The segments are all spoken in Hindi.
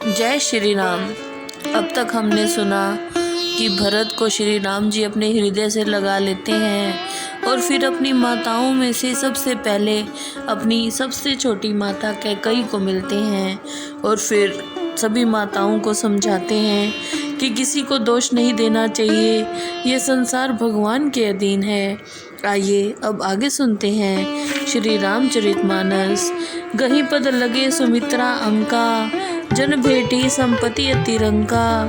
जय श्री राम। अब तक हमने सुना कि भरत को श्री राम जी अपने हृदय से लगा लेते हैं और फिर अपनी माताओं में से सबसे पहले अपनी सबसे छोटी माता कैकेयी को मिलते हैं और फिर सभी माताओं को समझाते हैं कि किसी को दोष नहीं देना चाहिए, ये संसार भगवान के अधीन है। आइए अब आगे सुनते हैं श्री रामचरितमानस। गही पद लगे सुमित्रा अंका, जन भेटी संपत्ति अतिरंका,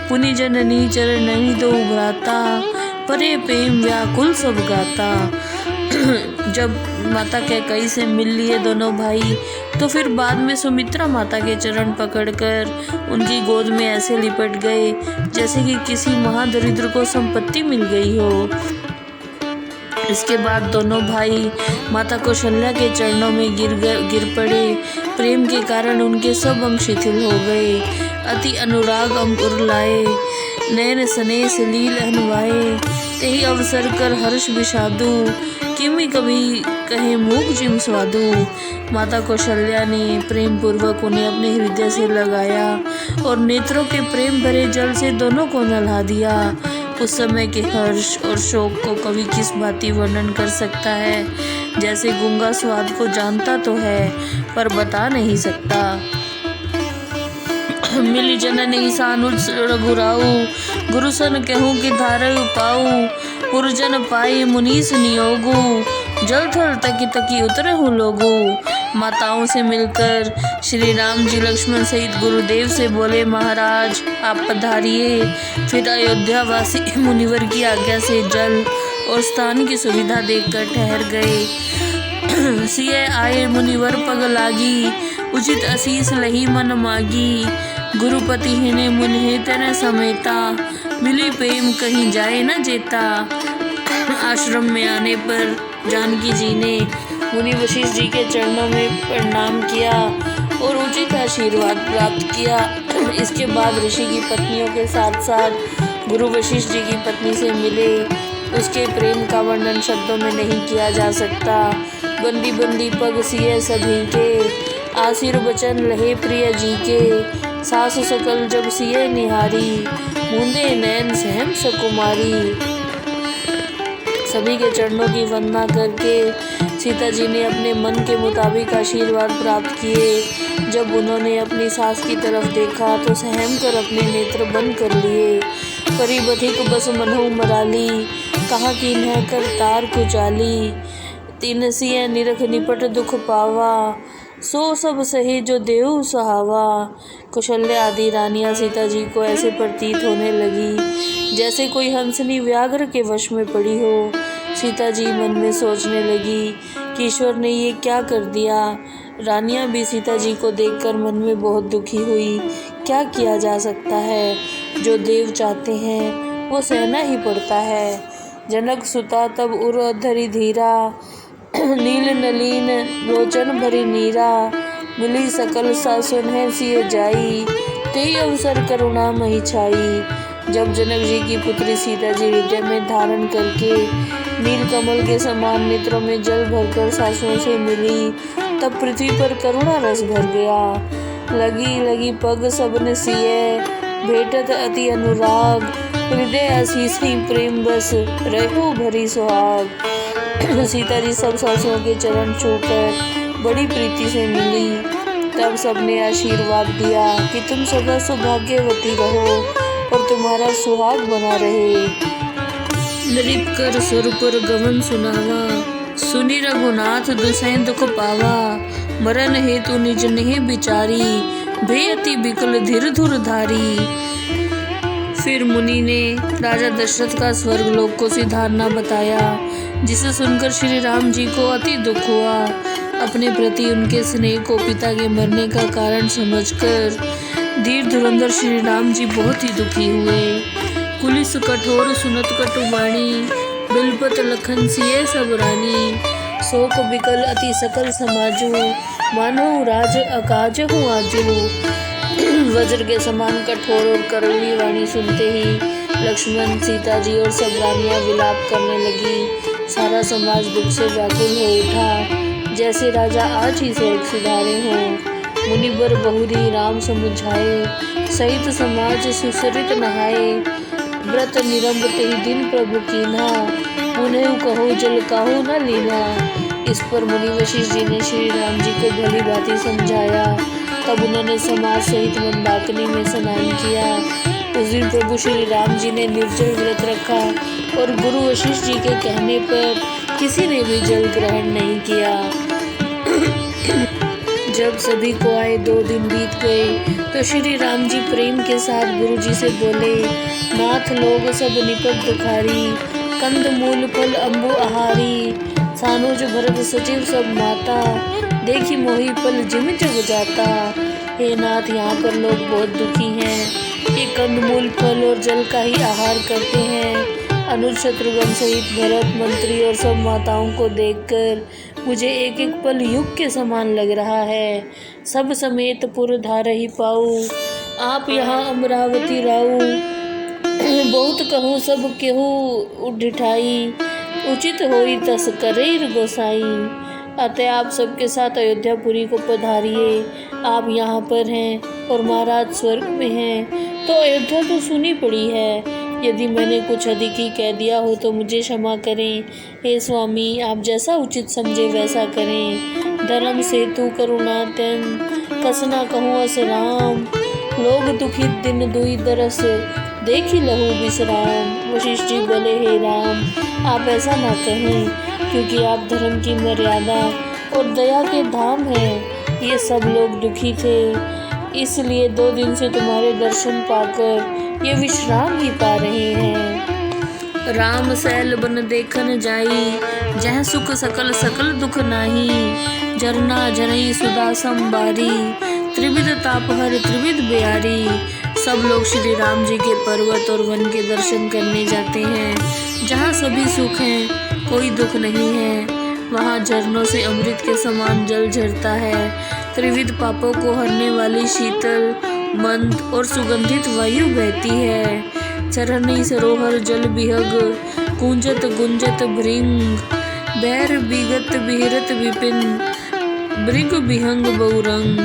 पुनि जननी चरणनि दो भ्राता, परे प्रेम व्याकुल सब गाता। जब माता कैकेयी से मिल लिए दोनों भाई तो फिर बाद में सुमित्रा माता के चरण पकड़कर उनकी गोद में ऐसे लिपट गए जैसे कि किसी महादरिद्र को संपत्ति मिल गई हो। इसके बाद दोनों भाई माता कौशल्या के चरणों में गिर पड़े। प्रेम के कारण उनके सब अंग शिथिल हो गए। अति अनुराग अंकुर लाए, नैन सनेस लील हनवाए, कहीं अवसर कर हर्ष विषादु, किमी कभी कहे मूक जिम स्वादु। माता कौशल्या ने प्रेम पूर्वक उन्हें अपने हृदय से लगाया और नेत्रों के प्रेम भरे जल से दोनों को नहला दिया। उस समय के हर्ष और शोक को कवि किस भांति वर्णन कर सकता है। जैसे गूंगा स्वाद को जानता तो है पर बता नहीं सकता। मिली जननी सानुज रघुराऊ, गुरु सन कहूँ कि धारयु पाऊ, पुरजन पाई मुनीस नियोगु, जल थल तकी तकी उतरे हूँ लोगु। माताओं से मिलकर श्री राम जी लक्ष्मण सहित गुरुदेव से बोले, महाराज आप पधारिए। फिर अयोध्या वासी मुनिवर की आज्ञा से जल और स्थान की सुविधा देखकर ठहर गए। सिय आए मुनिवर पग लागी, उचित आशीष लही मन मागी, गुरुपति हिने मुनि तेने समेता, मिली प्रेम कहीं जाए न जेता। आश्रम में आने पर जानकी जी ने मुनि वशिष्ठ जी के चरणों में प्रणाम किया और उचित आशीर्वाद प्राप्त किया। इसके बाद ऋषि की पत्नियों के साथ साथ गुरु वशिष्ठ जी की पत्नी से मिले। उसके प्रेम का वर्णन शब्दों में नहीं किया जा सकता। बंदी बंदी पग सिए सभी के, आशीर्वचन लहे प्रिय जी के, सासु सकल जब सिए निहारी, मूंदे नैन सहम सकुमारी। सभी के चरणों की वंदना करके सीता जी ने अपने मन के मुताबिक आशीर्वाद प्राप्त किए। जब उन्होंने अपनी सास की तरफ देखा तो सहम कर अपने नेत्र बंद कर लिए। परिबधिक बस मनहु मराली, कहा कि न कर तार कुचाली, तीन सिय निरख निपट दुख पावा, सो सब सहे जो देव सहावा। कौशल्या आदि रानियां सीता जी को ऐसे प्रतीत होने लगी जैसे कोई हंसनी व्याघ्र के वश में पड़ी हो। सीता जी मन में सोचने लगी कि ईश्वर ने ये क्या कर दिया। रानियां भी सीता जी को देखकर मन में बहुत दुखी हुई। क्या किया जा सकता है, जो देव चाहते हैं वो सहना ही पड़ता है। जनक सुता तब उर धरि धीरा, नील नलीन लोचन भरी नीरा, मिली सकल सासुन है सिय जाई, ते अवसर करुणा मही छाई। जब जनक जी की पुत्री सीता जी हृदय में धारण करके नील कमल के समान नेत्रों में जल भरकर सासुओं से मिली तब पृथ्वी पर करुणा रस भर गया। लगी लगी पग सबन सिए, भेटत अति अनुराग, हृदय आशीष ही प्रेम बस, रहो भरी सुहाग। सीता जी सब सासुओं के चरण छूकर बड़ी प्रीति से मिली। तब सबने आशीर्वाद दिया कि तुम सदा सौभाग्यवती रहो और तुम्हारा सुहाग बना रहे। नृप कर सुर पर गमन सुनावा, सुनि रघुनाथ दुसै दुख पावा, मरण हेतु निज नेह बिचारी, भे अति बिकल धीर धुर धारी। फिर मुनि ने राजा दशरथ का स्वर्गलोक को सिधारना बताया, जिसे सुनकर श्री राम जी को अति दुख हुआ। अपने प्रति उनके स्नेह को पिता के मरने का कारण समझकर धीर धुरंधर श्री राम जी बहुत ही दुखी हुए। कुलिस कठोर सुनत कटुबाणी, बिलपत लखन सिए सब रानी, शोक बिकल अति सकल समाजू, मानो राज अकाज हूँ आजू। वज्र के समान कठोर और करुणी वाणी सुनते ही लक्ष्मण, सीता जी और सब रानियां विलाप करने लगी। सारा समाज दुख से व्याकुल हो उठा, जैसे राजा आज ही स्वर्ग सिधारे हों। मुनिबर बहुरी राम समुझाए, सहित समाज सुसरित नहाए। व्रत निरंब तेहि दिन प्रभु कीन्हा, मुनेहु कहो जल काहू न लीना। इस पर मुनि वशिष्ठ जी ने श्री राम जी को भली भांति समझाया। तब उन्होंने समाज सहित मंदाकिनी में स्नान किया। उस दिन प्रभु श्री राम जी ने निर्जल व्रत रखा और गुरु वशिष्ठ जी के कहने पर किसी ने भी जल ग्रहण नहीं किया। जब सभी को आए 2 दिन बीत गए तो श्री राम जी प्रेम के साथ गुरु जी से बोले, नाथ लोग सब निपट दुखारी, कंद मूल फल अम्बु आहारी। सानुज भरत सचिव सब माता, देखी मोही पल जिम जग जाता। हे नाथ, यहाँ पर लोग बहुत दुखी हैं। ये कंदमूल फल और जल का ही आहार करते हैं। अनुज शत्रुघ्न सहित भरत मंत्री और सब माताओं को देखकर मुझे एक एक पल युग के समान लग रहा है। सब समेत पुर धारहि पाऊ, आप यहाँ अमरावती राऊ। बहुत कहूँ सब केहू उठिठाई, उचित होई तस करेर गोसाई। अतः आप सबके साथ अयोध्यापुरी को पधारिए। आप यहाँ पर हैं और महाराज स्वर्ग में हैं, तो अयोध्या तो सुनी पड़ी है। यदि मैंने कुछ अधिक ही कह दिया हो तो मुझे क्षमा करें। हे स्वामी, आप जैसा उचित समझे वैसा करें। धर्म सेतु करुणातन, कसना कहूँ अस राम। लोग दुखित दिन दुई दरस, देखी लहू विश्राम। वशिष्ठ जी बोले, हे राम, आप ऐसा ना कहें, क्योंकि आप धर्म की मर्यादा और दया के धाम हैं। ये सब लोग दुखी थे, इसलिए 2 दिन से तुम्हारे दर्शन पाकर ये विश्राम ही पा रहे हैं। राम सैल बन देखन जाई, जह सुख सकल सकल दुख नाही। झरना झरई सुधा संबारी, त्रिविध ताप हर त्रिविध बिहारी। सब लोग श्री राम जी के पर्वत और वन के दर्शन करने जाते हैं, जहाँ सभी सुख हैं, कोई दुख नहीं है। वहाँ झरनों से अमृत के समान जल झरता है। त्रिविध पापों को हरने वाली शीतल, मंद और सुगंधित वायु बहती है। चरनी सरोवर जल बिहग, कूंजत गुंजत भृंग। बैर बिगत बिहरत विपिन, भृग बिहंग बहुरंग।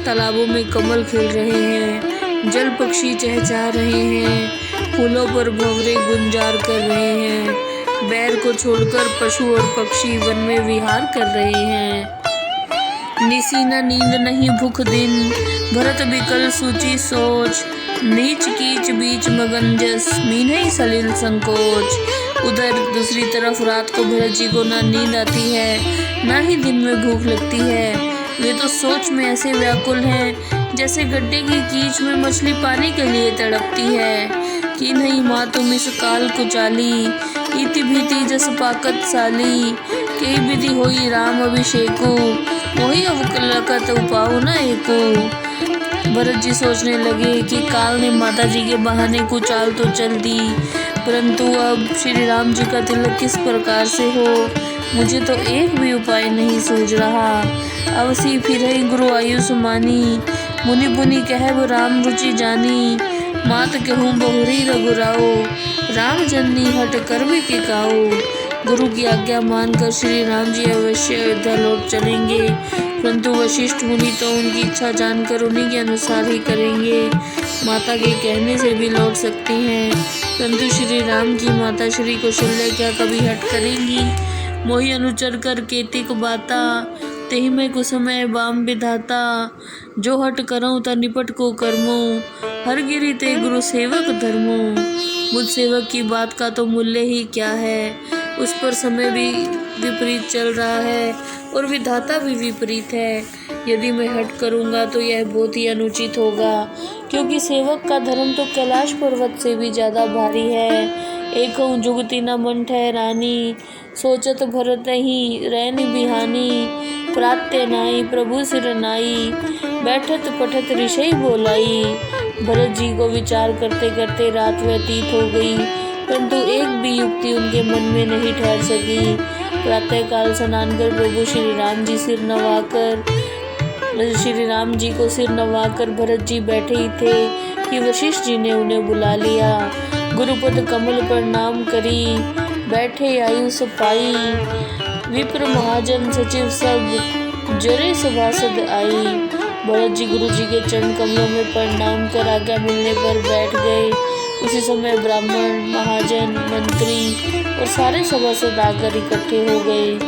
तालाबों में कमल खिल रहे हैं, जल पक्षी चहचहा रहे हैं, फूलों पर भंवरे गुंजार कर रहे हैं। बैर को छोड़कर पशु और पक्षी वन में विहार कर रहे हैं। निसी न नींद नहीं भूख दिन, भरत बिकल सूची सोच। नीच कीच बीच मगन जस, मीनहि सलिल संकोच। उधर दूसरी तरफ रात को भरत जी को ना नींद आती है, ना ही दिन में भूख लगती है। वे तो सोच में ऐसे व्याकुल हैं जैसे गड्ढे की कीच में मछली पाने के लिए तड़पती है। कि नहीं माँ तुम इस काल कुचाली, इति भीति जस पाकत साली। कई विधि होई राम अभिषेको, वही अवकलकत उपाऊ न एको। भरत जी सोचने लगे कि काल ने माता जी के बहाने कुचाल तो चल दी, परंतु अब श्री राम जी का तिलक किस प्रकार से हो, मुझे तो एक भी उपाय नहीं सूझ रहा। अवसी फिर गुरु आयुष मानी, मुनि पुनि कहब राम रुचि जानी। मात कहूँ बहुरी रघुराओ, राम जननी हट कर भी टिकाओ। गुरु की आज्ञा मानकर श्री राम जी अवश्य अयोध्या लौट चलेंगे, परंतु वशिष्ठ मुनि तो उनकी इच्छा जानकर उन्हीं के अनुसार ही करेंगे। माता के कहने से भी लौट सकते हैं, परंतु श्री राम की माता श्री कौशल्या क्या कभी हट करेंगी। मोहि अनुचर कर केतिक बाता, तेहि में कुसमय बाम विधाता। जो हट करऊँ त निपट को कर्मो, हर गिरि ते गुरु सेवक धर्मो। मुझ सेवक की बात का तो मूल्य ही क्या है, उस पर समय भी विपरीत चल रहा है और विधाता भी विपरीत है। यदि मैं हट करूँगा तो यह बहुत ही अनुचित होगा, क्योंकि सेवक का धर्म तो कैलाश पर्वत से भी ज़्यादा भारी है। एकहु जुगति न मन ठहरानी, सोचत भरत ही रैन बिहानी। प्रात्य नाई प्रभु सिर नाई, बैठत पठत ऋषि बोलाई। भरत जी को विचार करते करते रात व्यतीत हो गई, परंतु एक भी युक्ति उनके मन में नहीं ठहर सकी। प्रातःकाल स्नान कर प्रभु श्री राम जी को सिर नवाकर भरत जी बैठे ही थे कि वशिष्ठ जी ने उन्हें बुला लिया। गुरुपद कमल पर नाम करी, बैठे आयुष पाई। विप्र महाजन सचिव सब, जरे सभासद आई। भरत जी गुरु जी के चरण कमलों में प्रणाम कर आज्ञा मिलने पर बैठ गए। उसी समय ब्राह्मण, महाजन, मंत्री और सारे सभासद आकर इकट्ठे हो गए।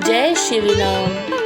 जय श्री राम।